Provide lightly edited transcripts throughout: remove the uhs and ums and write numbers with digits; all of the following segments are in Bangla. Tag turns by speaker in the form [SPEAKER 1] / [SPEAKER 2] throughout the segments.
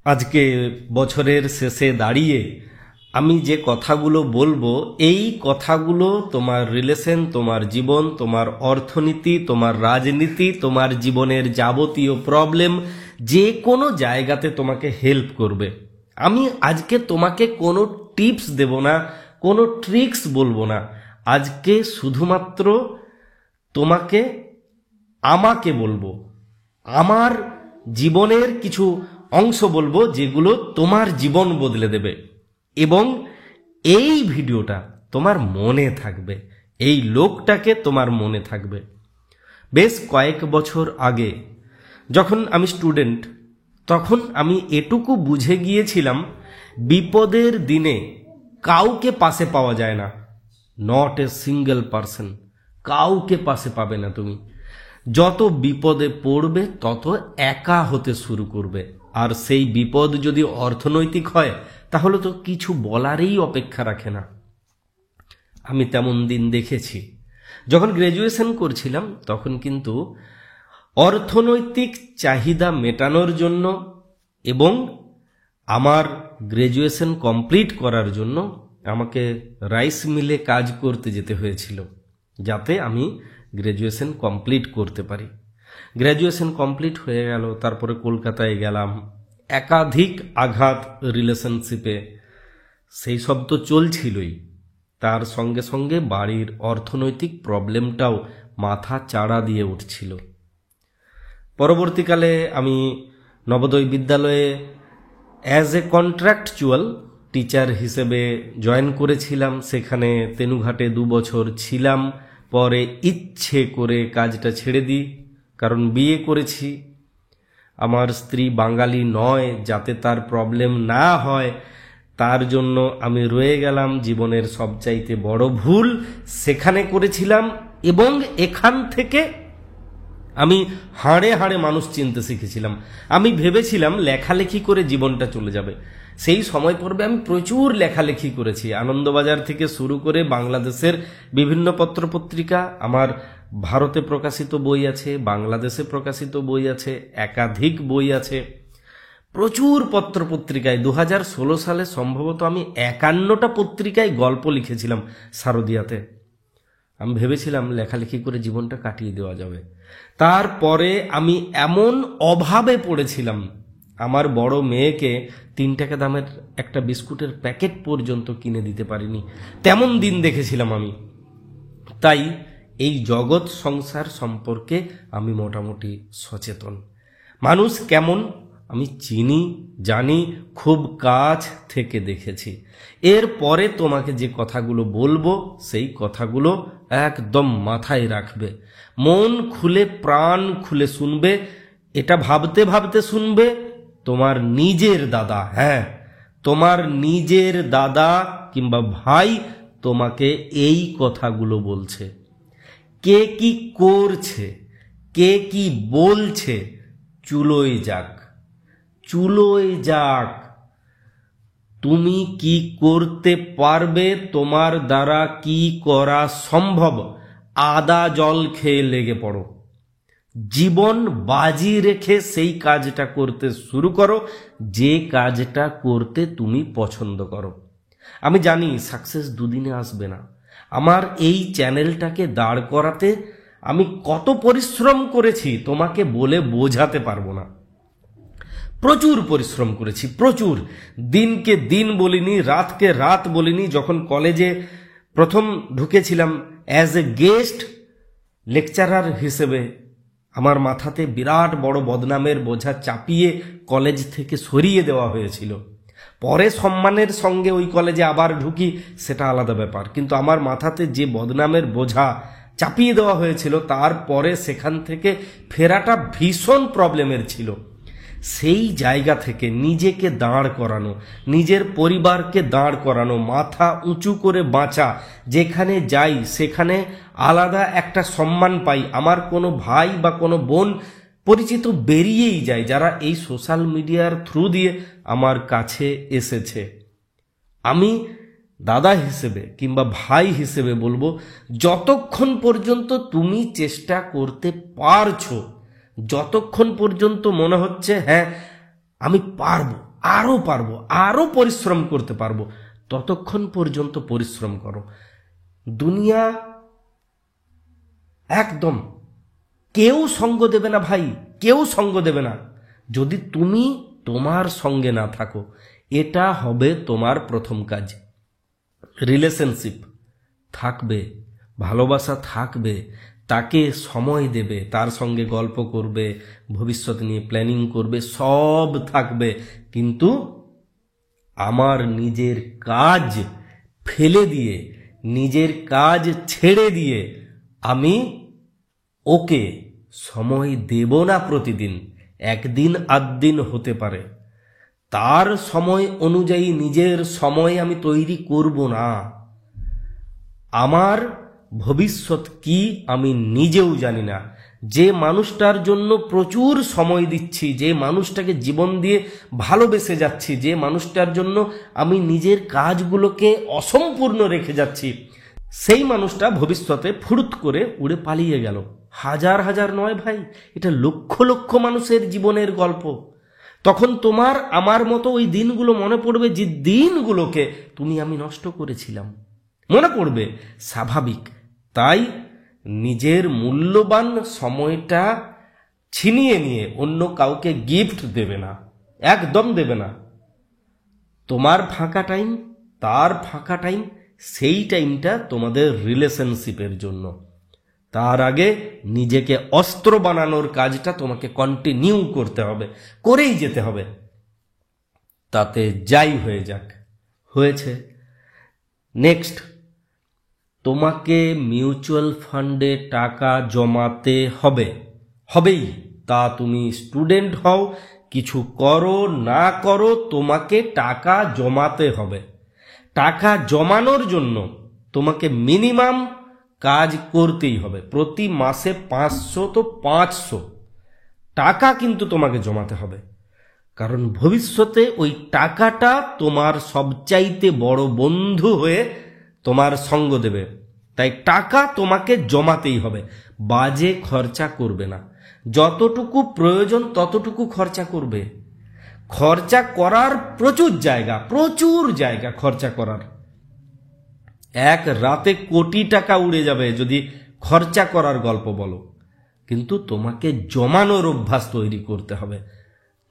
[SPEAKER 1] আজকে বছরের শেষে দাঁড়িয়ে আমি যে কথাগুলো বলবো, এই কথাগুলো তোমার রিলেশন, তোমার জীবন, তোমার অর্থনীতি, তোমার রাজনীতি, তোমার জীবনের যাবতীয় প্রবলেম, যে কোনো জায়গাতে তোমাকে হেল্প করবে। আমি আজকে তোমাকে কোনো টিপস দেব না, কোনো ট্রিক্স বলবো না। আজকে শুধুমাত্র তোমাকে, আমাকে বলবো, আমার জীবনের কিছু অংশ বলবো যেগুলো তোমার জীবন বদলে দেবে। এবং এই ভিডিওটা তোমার মনে থাকবে, এই লোকটাকে তোমার মনে থাকবে। বেশ কয়েক বছর আগে যখন আমি স্টুডেন্ট, তখন আমি এটুকু বুঝে গিয়েছিলাম, বিপদের দিনে কাউকে পাশে পাওয়া যায় না। নট এ সিঙ্গেল পারসন, কাউকে পাশে পাবে না তুমি। যত বিপদে পড়বে তত একা হতে শুরু করবে। আর সেই বিপদ যদি অর্থনৈতিক হয় তাহলে তো কিছু বলারই অপেক্ষা রাখে না। আমি তেমন দিন দেখেছি। যখন গ্র্যাজুয়েশন করছিলাম তখন কিন্তু অর্থনৈতিক চাহিদা মেটানোর জন্য এবং আমার গ্র্যাজুয়েশন কমপ্লিট করার জন্য আমাকে রাইস মিলে কাজ করতে যেতে হয়েছিল, যাতে আমি গ্র্যাজুয়েশন কমপ্লিট করতে পারি। গ্র্যাজুয়েশন কমপ্লিট হয়ে গেল, তারপরে কলকাতায় গেলাম। একাধিক আঘাত রিলেশনশিপে, সেই সব তো চলছিলই, তার সঙ্গে সঙ্গে বাড়ির অর্থনৈতিক প্রবলেমটাও মাথা চাড়া দিয়ে উঠছিল। পরবর্তীকালে আমি নবোদয় বিদ্যালয়ে অ্যাজ এ কন্ট্রাকচুয়াল টিচার হিসেবে জয়েন করেছিলাম। সেখানে তেনুঘাটে 2 বছর ছিলাম। পরে ইচ্ছে করে কাজটা ছেড়ে দিই, কারণ বিয়ে করেছি। আমার স্ত্রী বাঙালি নয়, যাতে তার প্রবলেম না হয় তার জন্য আমি রয়ে গেলাম। জীবনের সবচাইতে বড় ভুল সেখানে করেছিলাম। এবং এখান থেকে আমি হাড়ে হাড়ে মানুষ চিনতে শিখেছিলাম। আমি ভেবেছিলাম লেখালেখি করে জীবনটা চলে যাবে। সেই সময় পর্বে আমি প্রচুর লেখালেখি করেছি, আনন্দবাজার থেকে শুরু করে বাংলাদেশের বিভিন্ন পত্রপত্রিকা। আমার ভারতে প্রকাশিত বই আছে, বাংলাদেশে প্রকাশিত বই আছে, একাধিক বই আছে, প্রচুর পত্রপত্রিকায়। 2016 সালে সম্ভবত আমি 51টা পত্রিকায় গল্প লিখেছিলাম শারদিয়াতে। আমি ভেবেছিলাম লেখালেখি করে জীবনটা কাটিয়ে দেওয়া যাবে। তারপরে আমি এমন অভাবে পড়েছিলাম, আমার বড় মেয়েকে 3 টাকা দামের একটা বিস্কুটের প্যাকেট পর্যন্ত কিনে দিতে পারিনি। তেমন দিন দেখেছিলাম আমি। তাই এই জগৎ সংসার সম্পর্কে আমি মোটামুটি সচেতন। মানুষ কেমন আমি চিনি, জানি, খুব কাছ থেকে দেখেছি। এরপরে তোমাকে যে কথাগুলো বলবো সেই কথাগুলো একদম মাথায় রাখবে, মন খুলে প্রাণ খুলে শুনবে। এটা ভাবতে ভাবতে শুনবে তোমার নিজের দাদা, হ্যাঁ তোমার নিজের দাদা কিংবা ভাই তোমাকে এই কথাগুলো বলছে। কে কি করছে, কে কি বলছে, চুলোয় যাক, চুলোয় যাক। তুমি কি করতে পারবে, তোমার দ্বারা কি করা সম্ভব, আদা জল খেয়ে লেগে পড়ো। জীবন বাজি রেখে সেই কাজটা করতে শুরু করো, যে কাজটা করতে তুমি পছন্দ করো। আমি জানি সাকসেস দুদিনে আসবে না। আমার এই চ্যানেলটাকে দাঁড় করাতে আমি কত পরিশ্রম করেছি তোমাকে বলে বোঝাতে পারবো না। প্রচুর পরিশ্রম করেছি, প্রচুর। দিনকে দিন বলিনি, রাতকে রাত বলিনি। যখন কলেজে প্রথম ঢুকেছিলাম অ্যাজ এ গেস্ট লেকচারার হিসেবে, আমার মাথাতে বিরাট বড় বদনামের বোঝা চাপিয়ে কলেজ থেকে সরিয়ে দেওয়া হয়েছিল। পরে সম্মানের সঙ্গে ওই কলেজে আবার ঢুকি, সেটা আলাদা ব্যাপার। কিন্তু আমার মাথাতে যে বদনামের বোঝা চাপিয়ে দেওয়া হয়েছিল, তারপরে সেখান থেকে ফেরাটা ভীষণ প্রবলেমের ছিল। সেই জায়গা থেকে নিজেকে দাঁড় করানো, নিজের পরিবারকে দাঁড় করানো, মাথা উঁচু করে বাঁচা, যেখানে যাই সেখানে আলাদা একটা সম্মান পাই। আমার কোনো ভাই বা কোনো বোন পরিচিত বেরিয়েই যায় যারা এই সোশ্যাল মিডিয়ার থ্রু দিয়ে আমার কাছে এসেছে। আমি দাদা হিসেবে কিংবা ভাই হিসেবে বলবো, যতক্ষণ পর্যন্ত তুমি চেষ্টা করতে পারছো, যতক্ষণ পর্যন্ত মনে হচ্ছে হ্যাঁ আমি পারবো, আরো পারবো, আরো পরিশ্রম করতে পারবো, ততক্ষণ পর্যন্ত পরিশ্রম করো। দুনিয়া একদম কেউ সঙ্গ দেবে না ভাই, কেউ সঙ্গ দেবে না যদি তুমি তোমার সঙ্গে না থাকো। এটা হবে তোমার প্রথম কাজ। রিলেশনশিপ থাকবে, ভালোবাসা থাকবে, তাকে সময় দেবে, তার সঙ্গে গল্প করবে, ভবিষ্যৎ নিয়ে প্ল্যানিং করবে, সব থাকবে, কিন্তু আমার নিজের কাজ ফেলে দিয়ে, নিজের কাজ ছেড়ে দিয়ে আমি ওকে সময় দেব না প্রতিদিন। একদিন আধদিন হতে পারে, তার সময় অনুযায়ী নিজের সময় আমি তৈরি করব না। আমার ভবিষ্যৎ কি আমি নিজেও জানি না। যে মানুষটার জন্য প্রচুর সময় দিচ্ছি, যে মানুষটাকে জীবন দিয়ে ভালোবেসে যাচ্ছি, যে মানুষটার জন্য আমি নিজের কাজগুলোকে অসম্পূর্ণ রেখে যাচ্ছি, সেই মানুষটা ভবিষ্যতে ফুরুত করে উড়ে পালিয়ে গেল। হাজার হাজার নয় ভাই, এটা লক্ষ লক্ষ মানুষের জীবনের গল্প। তখন তোমার আমার মতো ওই দিনগুলো মনে পড়বে, যে দিনগুলোকে তুমি আমি নষ্ট করেছিলাম, মনে পড়বে, স্বাভাবিক। তাই নিজের মূল্যবান সময়টা ছিনিয়ে নিয়ে অন্য কাউকে গিফট দেবে না, একদম দেবে না। তোমার ফাঁকা টাইম, তার ফাঁকা টাইম, সেই টাইমটা তোমাদের রিলেশনশিপের জন্য। তার আগে নিজেকে অস্ত্র বানানোর কাজটা তোমাকে কন্টিনিউ করতে হবে, করেই যেতে হবে, তাতে যাই হয়ে যাক। হয়েছে। নেক্সট, তোমাকে মিউচুয়াল ফান্ডে টাকা জমাতে হবে, হবেই। তা তুমি স্টুডেন্ট হও, কিছু করো না করো, তোমাকে টাকা জমাতে হবে। টাকা জমানোর জন্য তোমাকে মিনিমাম কাজ করতেই হবে। প্রতি মাসে 500 তো 500 টাকা কিন্তু তোমাকে জমাতে হবে, কারণ ভবিষ্যতে ওই টাকাটা তোমার সবচাইতে বড় বন্ধু হয়ে তোমার সঙ্গ দেবে। তাই টাকা তোমাকে জমাতেই হবে, বাজে খরচা করবে না। যতটুকু প্রয়োজন ততটুকু খরচা করবে। খরচা করার প্রচুর জায়গা খরচা করার। এক রাতে কোটি টাকা উড়ে যাবে যদি খরচা করার গল্প বলো, কিন্তু তোমাকে জমানোর অভ্যাস তৈরি করতে হবে।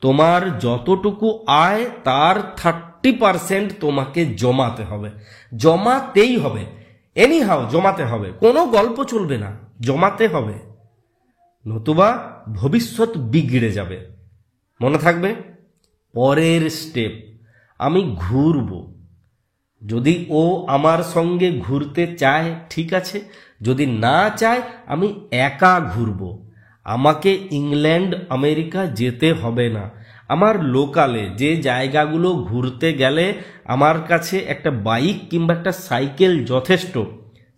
[SPEAKER 1] তোমার যতটুকু আয় তার 30% তোমাকে জমাতে হবে, জমাতেই হবে। এনিহাও জমাতে হবে, কোনো গল্প চলবে না, জমাতে হবে, নতুবা ভবিষ্যৎ বিগড়ে যাবে। মনে থাকবে। পরের স্টেপ, আমি ঘুরব। যদি ও আমার সঙ্গে ঘুরতে চায় ঠিক আছে, যদি না চায় আমি একা ঘুরব। আমাকে ইংল্যান্ড আমেরিকা যেতে হবে না। আমার লোকালে যে জায়গাগুলো ঘুরতে গেলে আমার কাছে একটা বাইক কিংবা একটা সাইকেল যথেষ্ট,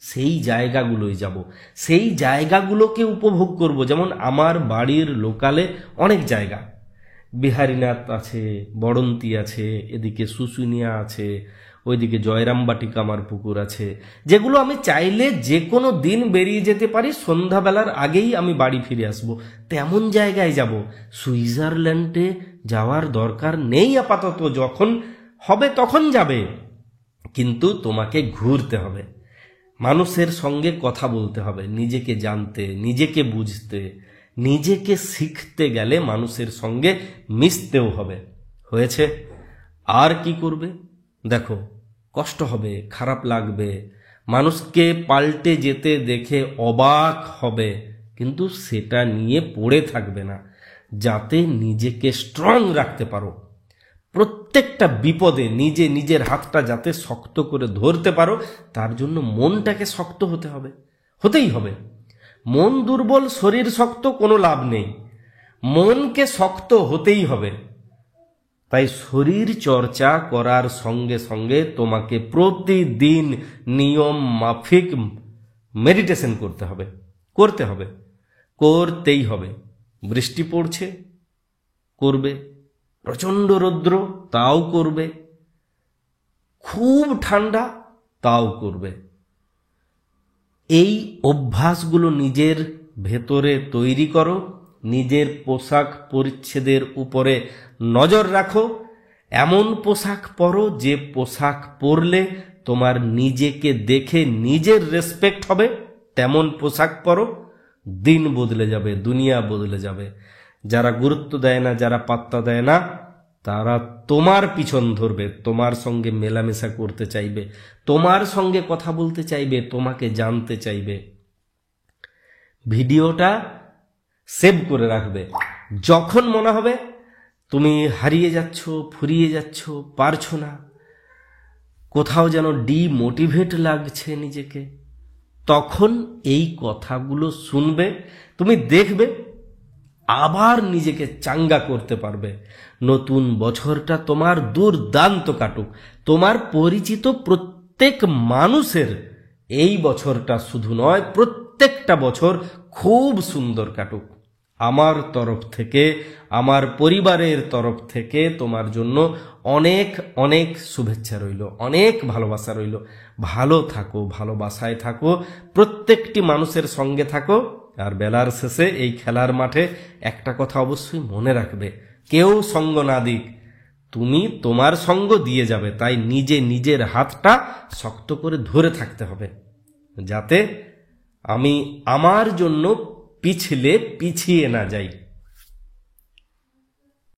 [SPEAKER 1] সেই জায়গাগুলোই যাব, সেই জায়গাগুলোকে উপভোগ করব। যেমন আমার বাড়ির লোকালে অনেক জায়গা, বিহারীনাথ আছে, বড়ন্তি আছে, এদিকে শুশুনিয়া আছে, ওইদিকে জয়রামবাটি কামার পুকুর আছে, যেগুলো আমি চাইলে যে কোনো দিন বেরিয়ে যেতে পারি, সন্ধ্যাবেলার আগেই আমি বাড়ি ফিরে আসব। তেমন জায়গায় যাব। সুইজারল্যান্ডে যাওয়ার দরকার নেই আপাতত, যখন হবে তখন যাবে, কিন্তু তোমাকে ঘুরতে হবে, মানুষের সঙ্গে কথা বলতে হবে, নিজেকে জানতে, নিজেকে বুঝতে, নিজেকে শিখতে গেলে মানুষের সঙ্গে মিশতেও হবে। হয়েছে। আর কি করবে? দেখো, কষ্ট হবে, খারাপ লাগবে, মানুষকে পাল্টে যেতে দেখে অবাক হবে, কিন্তু সেটা নিয়ে পড়ে থাকবে না। যাতে নিজেকে স্ট্রং রাখতে পারো, প্রত্যেকটা বিপদে নিজের হাতটা যাতে শক্ত করে ধরতে পারো, তার জন্য মনটাকে শক্ত হতে হবে, হতেই হবে। মন দুর্বল, শরীর শক্ত, কোনো লাভ নেই। মনকে শক্ত হতেই হবে। তাই শরীর চর্চা করার সঙ্গে সঙ্গে তোমাকে প্রতিদিন নিয়ম মাফিক মেডিটেশন করতে হবে, করতেই হবে। বৃষ্টি পড়ছে, করবে। প্রচণ্ড রৌদ্র, তাও করবে। খুব ঠান্ডা, তাও করবে। এই অভ্যাসগুলো নিজের ভেতরে তৈরি করো, নিজের পোশাক পরিচ্ছেদের উপরে নজর রাখো, এমন পোশাক পরো যে পোশাক পরলে তোমার নিজেকে দেখে নিজের রেসপেক্ট হবে, তেমন পোশাক পরো। দিন বদলে যাবে, দুনিয়া বদলে যাবে। যারা গুরুত্ব দেয় না, যারা পাত্তা দেয় না, তারা তোমার পিছন ধরবে, তোমার সঙ্গে মেলামেশা করতে চাইবে, তোমার সঙ্গে কথা বলতে চাইবে, তোমাকে জানতে চাইবে। ভিডিওটা সেভ করে রাখবে। যখন মনে হবে তুমি হারিয়ে যাচ্ছ, ফুরিয়ে যাচ্ছ, পারছো না, কোথাও যেন ডিমোটিভেট লাগছে নিজেকে, তখন এই কথাগুলো শুনবে, তুমি দেখবে আবার নিজেকে চাঙ্গা করতে পারবে। নতুন বছরটা তোমার দুর্দান্ত কাটুক। তোমার পরিচিত প্রত্যেক মানুষের এই বছরটা শুধু নয়, প্রত্যেকটা বছর খুব সুন্দর কাটুক। আমার তরফ থেকে, আমার পরিবারের তরফ থেকে তোমার জন্য অনেক অনেক শুভেচ্ছা রইল, অনেক ভালোবাসা রইল। ভালো থাকো, ভালোবাসায় থাকো, প্রত্যেকটি মানুষের সঙ্গে থাকো। আর বেলার শেষে এই খেলার মাঠে একটা কথা অবশ্যই মনে রাখবে, কেউ সঙ্গ না দিক, তুমি তোমার সঙ্গ দিয়ে যাবে। তাই নিজে নিজের হাতটা শক্ত করে ধরে থাকতে হবে, যাতে আমি আমার জন্য পিছলে পিছিয়ে না যাই।